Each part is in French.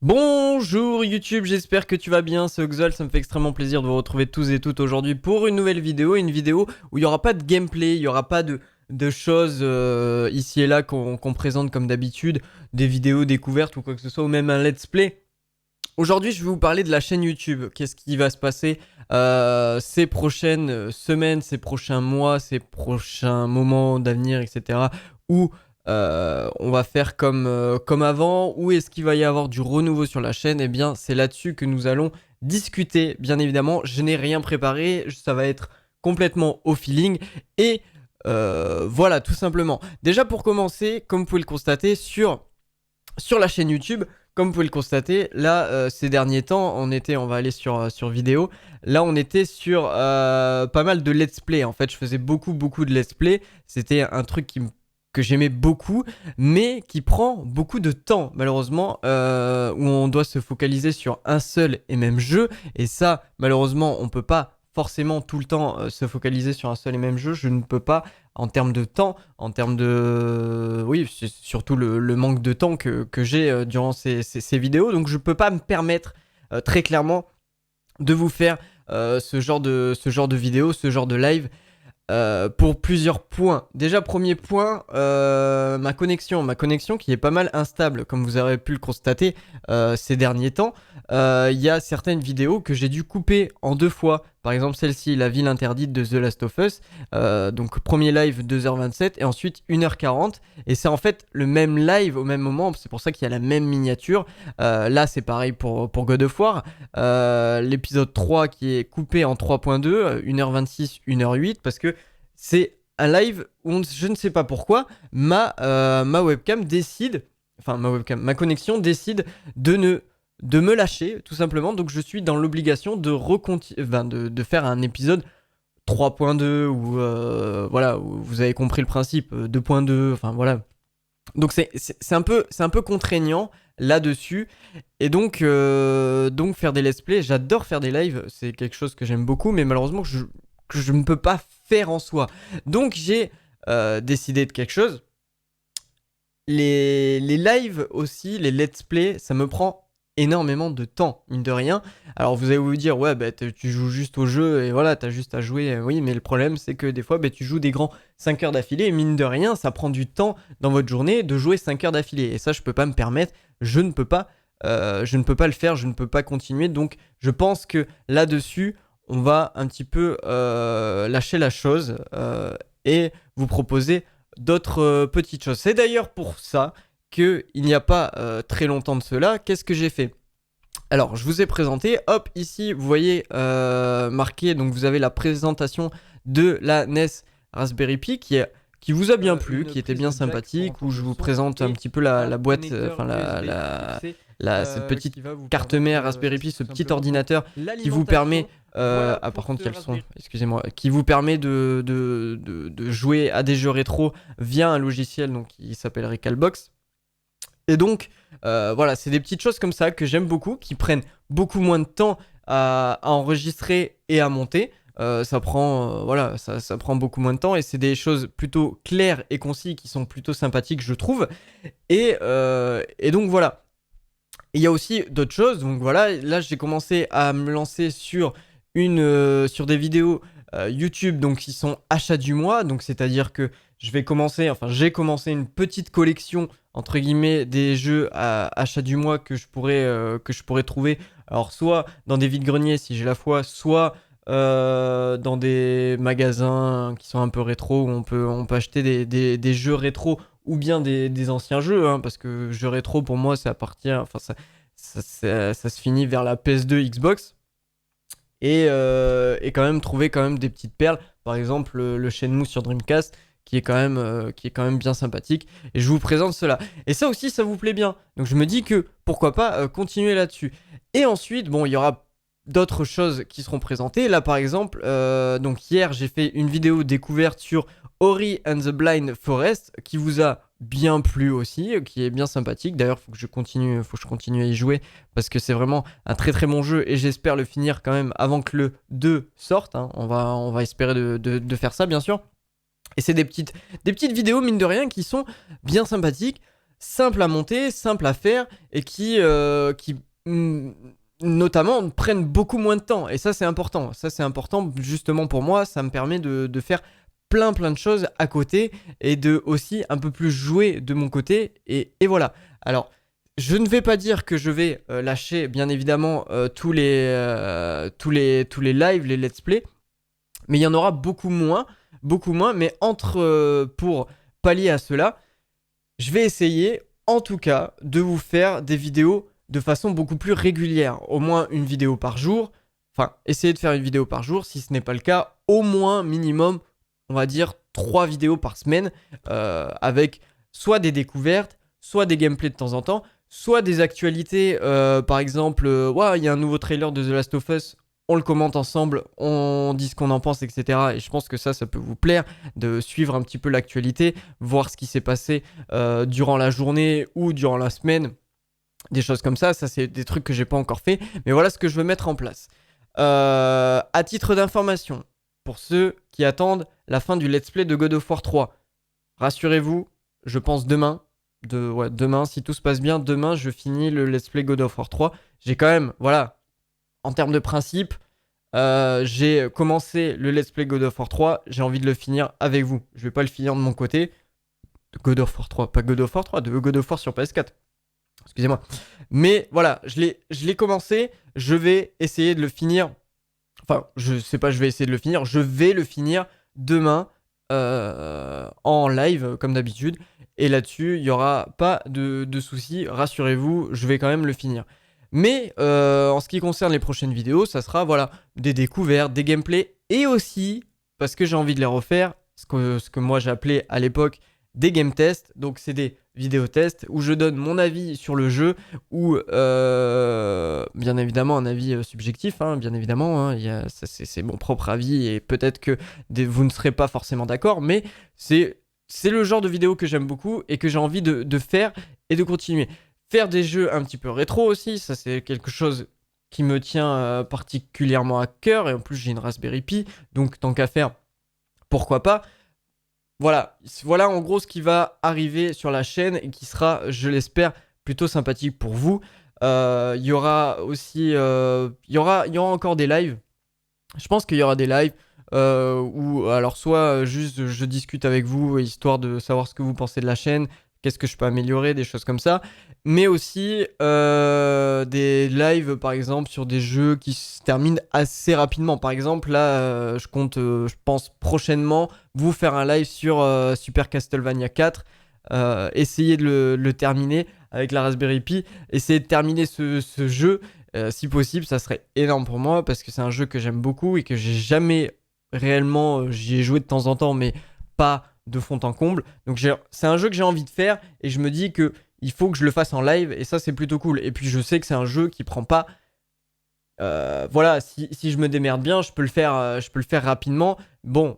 Bonjour YouTube, j'espère que tu vas bien, c'est Oxol, ça me fait extrêmement plaisir de vous retrouver tous et toutes aujourd'hui pour une nouvelle vidéo, une vidéo où il n'y aura pas de gameplay, il n'y aura pas de choses ici et là qu'on présente comme d'habitude, des vidéos découvertes ou quoi que ce soit, ou même un let's play. Aujourd'hui, je vais vous parler de la chaîne YouTube. Qu'est-ce qui va se passer ces prochaines semaines, ces prochains mois, ces prochains moments d'avenir, etc. Où on va faire comme avant. Où est-ce qu'il va y avoir du renouveau sur la chaîne? Eh bien, c'est là-dessus que nous allons discuter. Bien évidemment, je n'ai rien préparé. Ça va être complètement au feeling. Et voilà, tout simplement. Déjà, pour commencer, comme vous pouvez le constater, sur la chaîne YouTube, comme vous pouvez le constater, là, ces derniers temps, on va aller sur vidéo, là, on était sur pas mal de let's play. En fait, je faisais beaucoup de let's play. C'était un truc que j'aimais beaucoup, mais qui prend beaucoup de temps, malheureusement, où on doit se focaliser sur un seul et même jeu. Et ça, malheureusement, on peut pas forcément tout le temps se focaliser sur un seul et même jeu. Je ne peux pas en termes de temps, en termes de... Oui, c'est surtout le manque de temps que j'ai durant ces vidéos. Donc je peux pas me permettre très clairement de vous faire ce genre de vidéo, ce genre de live. Pour plusieurs points. Déjà, premier point, ma connexion. Ma connexion qui est pas mal instable, comme vous avez pu le constater ces derniers temps. Il y a certaines vidéos que j'ai dû couper en 2 fois. Par exemple, celle-ci, La ville interdite de The Last of Us. Donc, premier live 2h27 et ensuite 1h40. Et c'est en fait le même live au même moment. C'est pour ça qu'il y a la même miniature. Là, c'est pareil pour God of War. L'épisode 3 qui est coupé en 3.2, 1h26, 1h08, parce que c'est un live où je ne sais pas pourquoi, ma webcam décide, enfin ma connexion décide de me lâcher, tout simplement. Donc je suis dans l'obligation de faire un épisode 3.2 ou voilà, où vous avez compris le principe, 2.2, enfin voilà. Donc c'est un peu contraignant là-dessus. Et donc faire des let's play, j'adore faire des lives, c'est quelque chose que j'aime beaucoup, mais malheureusement que je ne peux pas faire en soi. Donc j'ai décidé de quelque chose. Les lives aussi, les let's play, ça me prend énormément de temps, mine de rien. Alors vous allez vous dire, ouais, bah, tu joues juste au jeu et voilà, t'as juste à jouer. Oui, mais le problème, c'est que des fois, bah, tu joues des grands 5 heures d'affilée et mine de rien, ça prend du temps dans votre journée de jouer 5 heures d'affilée. Et ça, je peux pas me permettre, je ne peux pas le faire, je ne peux pas continuer. Donc, je pense que là-dessus, on va un petit peu lâcher la chose et vous proposer d'autres petites choses. C'est d'ailleurs pour ça qu'il n'y a pas très longtemps de cela, qu'est-ce que j'ai fait? Alors, je vous ai présenté, hop, ici, vous voyez marqué, donc vous avez la présentation de la NES Raspberry Pi qui vous a bien plu, qui était bien sympathique, où je vous présente un petit peu la boîte, enfin cette petite carte mère Raspberry Pi, ce petit ordinateur qui vous permet, ah par contre quels sont, excusez-moi, qui vous permet de jouer à des jeux rétro via un logiciel donc, qui s'appelle Recalbox. Et donc, voilà, c'est des petites choses comme ça que j'aime beaucoup, qui prennent beaucoup moins de temps à enregistrer et à monter. Voilà, ça prend beaucoup moins de temps et c'est des choses plutôt claires et concises qui sont plutôt sympathiques, je trouve. Et donc voilà. Et il y a aussi d'autres choses. Donc voilà, là j'ai commencé à me lancer sur des vidéos YouTube donc qui sont achats du mois. Donc c'est-à-dire que j'ai commencé une petite collection entre guillemets des jeux à achat du mois que je pourrais trouver. Alors soit dans des vides-greniers si j'ai la foi, soit dans des magasins qui sont un peu rétro où on peut acheter des jeux rétro ou bien des anciens jeux, hein, parce que jeux rétro pour moi ça appartient, enfin ça se finit vers la PS2 Xbox et quand même trouver quand même des petites perles, par exemple le Shenmue sur Dreamcast qui est quand même bien sympathique et je vous présente cela. Et ça aussi ça vous plaît bien, donc je me dis que pourquoi pas continuer là-dessus. Et ensuite bon il y aura d'autres choses qui seront présentées. Là par exemple, donc hier j'ai fait une vidéo découverte sur Ori and the Blind Forest qui vous a bien plu aussi, qui est bien sympathique. D'ailleurs, faut que je continue à y jouer parce que c'est vraiment un très très bon jeu et j'espère le finir quand même avant que le 2 sorte, hein. On va espérer de faire ça bien sûr. Et c'est des petites vidéos mine de rien qui sont bien sympathiques. simples à monter, simples à faire et qui notamment prennent beaucoup moins de temps. Et ça, c'est important. Ça, c'est important justement pour moi. Ça me permet de faire plein de choses à côté et de aussi un peu plus jouer de mon côté. Et voilà. Alors, je ne vais pas dire que je vais lâcher, bien évidemment, tous les lives, les let's play, mais il y en aura beaucoup moins. Mais pour pallier à cela, je vais essayer, en tout cas, de vous faire des vidéos de façon beaucoup plus régulière. Au moins une vidéo par jour. Enfin, essayer de faire une vidéo par jour. Si ce n'est pas le cas, au moins minimum, on va dire 3 vidéos par semaine, avec soit des découvertes, soit des gameplays de temps en temps, soit des actualités. Par exemple, ouais, il y a un nouveau trailer de The Last of Us. On le commente ensemble, on dit ce qu'on en pense, etc. Et je pense que ça peut vous plaire de suivre un petit peu l'actualité, voir ce qui s'est passé durant la journée ou durant la semaine. Des choses comme ça, c'est des trucs que j'ai pas encore fait. Mais voilà ce que je veux mettre en place. À titre d'information, pour ceux qui attendent la fin du let's play de God of War 3, rassurez-vous, je pense demain, demain, si tout se passe bien, demain je finis le let's play God of War 3. J'ai quand même, voilà, en termes de principe, j'ai commencé le let's play God of War 3, j'ai envie de le finir avec vous. Je vais pas le finir de mon côté. De God of War 3, pas God of War 3, de God of War sur PS4. Excusez-moi. Mais voilà, je l'ai commencé, je vais essayer de le finir. Enfin, je sais pas, je vais essayer de le finir. Je vais le finir demain en live, comme d'habitude. Et là-dessus, il n'y aura pas de soucis. Rassurez-vous, je vais quand même le finir. Mais en ce qui concerne les prochaines vidéos, ça sera voilà, des découvertes, des gameplays. Et aussi, parce que j'ai envie de les refaire, ce que moi j'appelais à l'époque des game tests. Donc c'est des vidéo tests où je donne mon avis sur le jeu ou bien évidemment un avis subjectif, hein, bien évidemment, hein, c'est mon propre avis et peut-être que vous ne serez pas forcément d'accord, mais c'est le genre de vidéo que j'aime beaucoup et que j'ai envie de faire et de continuer. Faire des jeux un petit peu rétro aussi, ça c'est quelque chose qui me tient particulièrement à cœur et en plus j'ai une Raspberry Pi, donc tant qu'à faire, pourquoi pas. Voilà en gros ce qui va arriver sur la chaîne et qui sera, je l'espère, plutôt sympathique pour vous. Il y aura aussi, il y aura encore des lives. Je pense qu'il y aura des lives où, alors soit juste je discute avec vous histoire de savoir ce que vous pensez de la chaîne, qu'est-ce que je peux améliorer, des choses comme ça. Mais aussi des lives par exemple sur des jeux qui se terminent assez rapidement. Par exemple là je compte je pense prochainement vous faire un live sur Super Castlevania 4. Essayer de le terminer avec la Raspberry Pi. Essayer de terminer ce jeu. Si possible, ça serait énorme pour moi parce que c'est un jeu que j'aime beaucoup et que j'ai jamais réellement. J'y ai joué de temps en temps, mais pas de fond en comble. Donc c'est un jeu que j'ai envie de faire et je me dis que il faut que je le fasse en live et ça c'est plutôt cool. Et puis je sais que c'est un jeu qui prend pas. Voilà, si je me démerde bien, je peux le faire rapidement. Bon,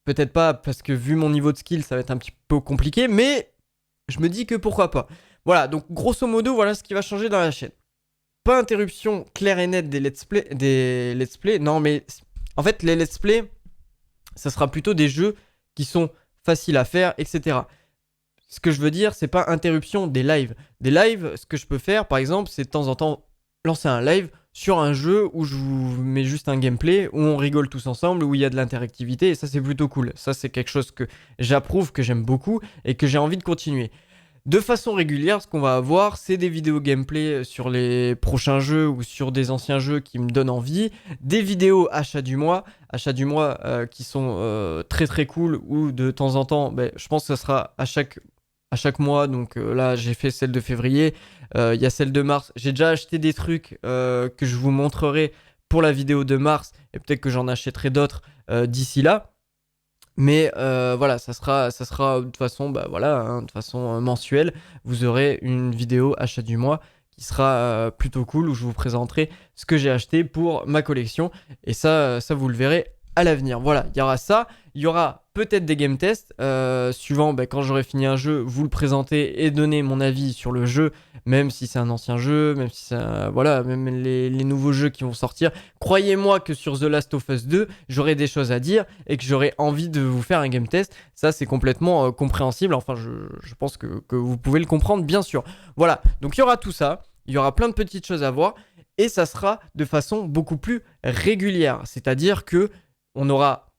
peut-être pas parce que vu mon niveau de skill, ça va être un petit peu compliqué, mais je me dis que pourquoi pas. Voilà, donc grosso modo, voilà ce qui va changer dans la chaîne. Pas interruption claire et nette des let's play. Non, mais en fait, les let's play, ça sera plutôt des jeux qui sont faciles à faire, etc. Ce que je veux dire, c'est pas interruption des lives. Des lives, ce que je peux faire, par exemple, c'est de temps en temps lancer un live sur un jeu où je vous mets juste un gameplay, où on rigole tous ensemble, où il y a de l'interactivité, et ça, c'est plutôt cool. Ça, c'est quelque chose que j'approuve, que j'aime beaucoup, et que j'ai envie de continuer. De façon régulière, ce qu'on va avoir, c'est des vidéos gameplay sur les prochains jeux ou sur des anciens jeux qui me donnent envie, des vidéos achats du mois qui sont très très cool, ou de temps en temps, je pense que ça sera à chaque mois. Donc là, j'ai fait celle de février, il y a celle de mars. J'ai déjà acheté des trucs que je vous montrerai pour la vidéo de mars, et peut-être que j'en achèterai d'autres d'ici là. Mais voilà, ça sera de toute façon, de façon mensuelle. Vous aurez une vidéo achat du mois qui sera plutôt cool où je vous présenterai ce que j'ai acheté pour ma collection. Et ça vous le verrez à l'avenir. Voilà, il y aura ça. Il y aura peut-être des game tests. Suivant, quand j'aurai fini un jeu, vous le présenter et donner mon avis sur le jeu, même si c'est un ancien jeu, même si c'est voilà, même les nouveaux jeux qui vont sortir. Croyez-moi que sur The Last of Us 2, j'aurai des choses à dire et que j'aurai envie de vous faire un game test. Ça, c'est complètement compréhensible. Enfin, je pense que vous pouvez le comprendre, bien sûr. Voilà, donc il y aura tout ça. Il y aura plein de petites choses à voir. Et ça sera de façon beaucoup plus régulière. C'est-à-dire que on aura,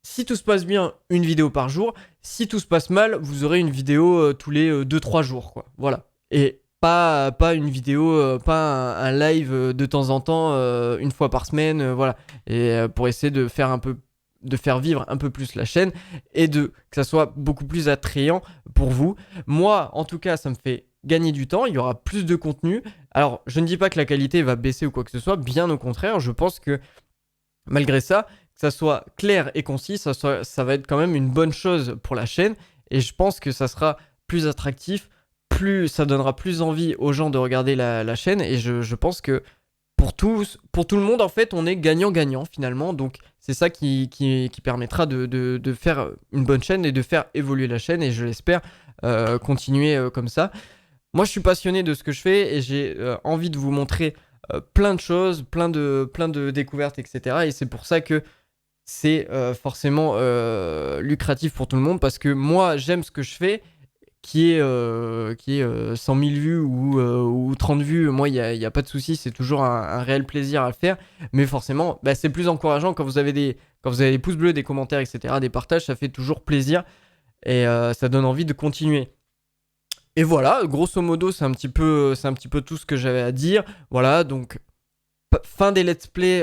si tout se passe bien, une vidéo par jour. Si tout se passe mal, vous aurez une vidéo tous les 2-3 jours, quoi. Voilà. Et pas une vidéo, pas un live de temps en temps, une fois par semaine, voilà. Et pour essayer de faire vivre un peu plus la chaîne et que ça soit beaucoup plus attrayant pour vous. Moi, en tout cas, ça me fait gagner du temps, il y aura plus de contenu. Alors, je ne dis pas que la qualité va baisser ou quoi que ce soit, bien au contraire, je pense que malgré ça, que ça soit clair et concis, ça va être quand même une bonne chose pour la chaîne et je pense que ça sera plus attractif, ça donnera plus envie aux gens de regarder la chaîne et je pense que pour tout le monde, en fait, on est gagnant-gagnant finalement. Donc, c'est ça qui permettra de faire une bonne chaîne et de faire évoluer la chaîne. Et je l'espère continuer comme ça. Moi, je suis passionné de ce que je fais et j'ai envie de vous montrer plein de choses, plein de découvertes, etc. Et c'est pour ça que c'est forcément lucratif pour tout le monde parce que moi, j'aime ce que je fais qui est 100 000 vues ou 30 vues, moi, il y a pas de souci, c'est toujours un réel plaisir à le faire. Mais forcément, c'est plus encourageant quand vous avez des pouces bleus, des commentaires, etc., des partages, ça fait toujours plaisir et ça donne envie de continuer. Et voilà, grosso modo, c'est un petit peu tout ce que j'avais à dire. Voilà, donc fin des let's play,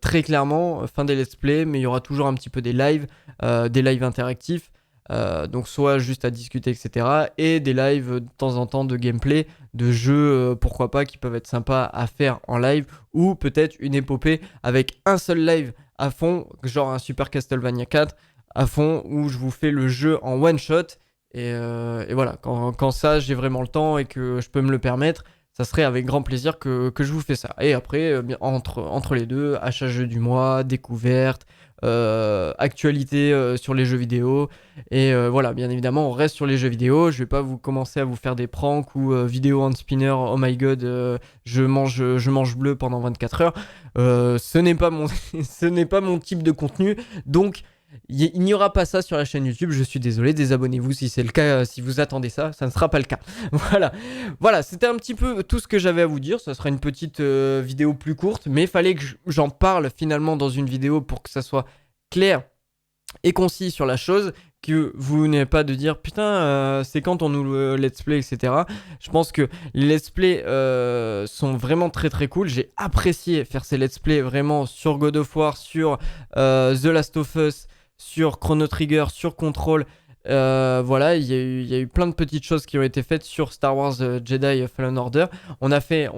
très clairement, fin des let's play, mais il y aura toujours un petit peu des lives interactifs. Donc soit juste à discuter, etc. Et des lives de temps en temps de gameplay, de jeux, pourquoi pas, qui peuvent être sympas à faire en live. Ou peut-être une épopée avec un seul live à fond, genre un Super Castlevania 4 à fond, où je vous fais le jeu en one shot. Et voilà, quand ça, j'ai vraiment le temps et que je peux me le permettre, ça serait avec grand plaisir que je vous fais ça. Et après, entre les deux, achat jeu du mois, découverte, actualité sur les jeux vidéo. Et voilà, bien évidemment, on reste sur les jeux vidéo. Je vais pas commencer à vous faire des pranks ou vidéo on spinner, oh my god, je mange bleu pendant 24 heures. Ce n'est pas mon type de contenu. Donc, il n'y aura pas ça sur la chaîne YouTube, je suis désolé, désabonnez-vous si c'est le cas, si vous attendez ça, ça ne sera pas le cas. Voilà, c'était un petit peu tout ce que j'avais à vous dire, ça sera une petite vidéo plus courte, mais il fallait que j'en parle finalement dans une vidéo pour que ça soit clair et concis sur la chose, que vous n'ayez pas de dire putain c'est quand on nous let's play, etc. Je pense que les let's play sont vraiment très très cool. J'ai apprécié faire ces let's play vraiment sur God of War, sur The Last of Us, sur Chrono Trigger, sur Control. Voilà, il y a eu plein de petites choses qui ont été faites sur Star Wars Jedi Fallen Order. On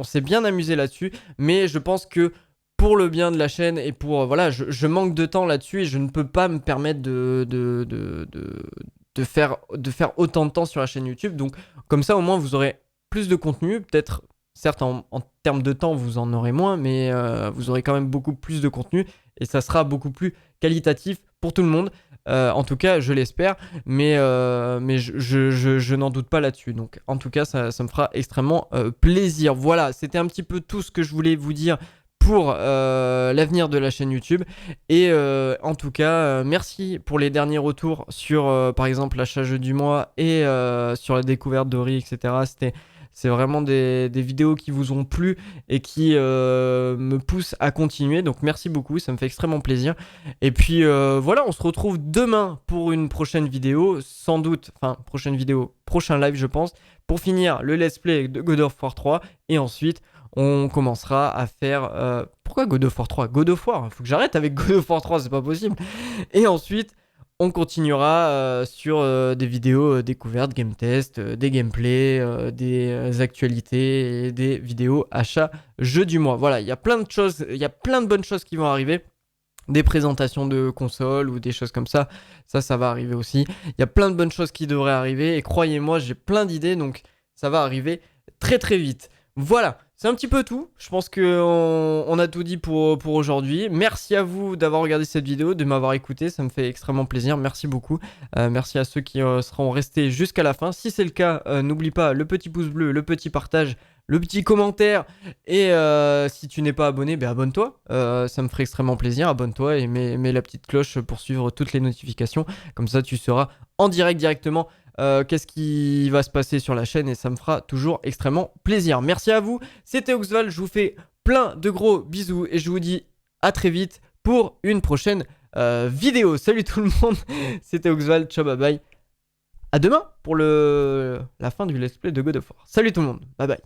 s'est bien amusé là-dessus, mais je pense que pour le bien de la chaîne et pour voilà, je manque de temps là-dessus et je ne peux pas me permettre de faire autant de temps sur la chaîne YouTube. Donc comme ça, au moins, vous aurez plus de contenu. Peut-être, certes, en termes de temps, vous en aurez moins, mais vous aurez quand même beaucoup plus de contenu et ça sera beaucoup plus qualitatif pour tout le monde. En tout cas, je l'espère, mais je n'en doute pas là-dessus. Donc, en tout cas, ça me fera extrêmement plaisir. Voilà, c'était un petit peu tout ce que je voulais vous dire pour l'avenir de la chaîne YouTube. Et en tout cas, merci pour les derniers retours sur, par exemple, l'achat jeu du mois et sur la découverte d'Ori, etc. C'est vraiment des vidéos qui vous ont plu et qui me poussent à continuer. Donc merci beaucoup, ça me fait extrêmement plaisir. Et puis voilà, on se retrouve demain pour une prochaine vidéo. Sans doute, enfin prochaine vidéo, prochain live je pense. Pour finir le let's play de God of War 3. Et ensuite, on commencera à faire... pourquoi God of War 3 ? God of War, faut que j'arrête avec God of War 3, c'est pas possible. Et ensuite... on continuera sur des vidéos découvertes, game test, des gameplays, des actualités et des vidéos achats jeux du mois. Voilà, il y a plein de choses, il y a plein de bonnes choses qui vont arriver. Des présentations de consoles ou des choses comme ça, ça va arriver aussi. Il y a plein de bonnes choses qui devraient arriver et croyez-moi, j'ai plein d'idées, donc ça va arriver très très vite. Voilà, C'est un petit peu tout. Je pense qu'on a tout dit pour aujourd'hui. Merci à vous d'avoir regardé cette vidéo, de m'avoir écouté. Ça me fait extrêmement plaisir. Merci beaucoup. Merci à ceux qui seront restés jusqu'à la fin. Si c'est le cas, n'oublie pas le petit pouce bleu, le petit partage, le petit commentaire. Et si tu n'es pas abonné, ben abonne-toi. Ça me ferait extrêmement plaisir. Abonne-toi et mets la petite cloche pour suivre toutes les notifications. Comme ça, tu seras en direct directement. Qu'est-ce qui va se passer sur la chaîne et ça me fera toujours extrêmement plaisir. Merci à vous, c'était Oxval, je vous fais plein de gros bisous et je vous dis à très vite pour une prochaine vidéo. Salut tout le monde, c'était Oxval, ciao bye bye. À demain pour la fin du let's play de God of War. Salut tout le monde, bye bye.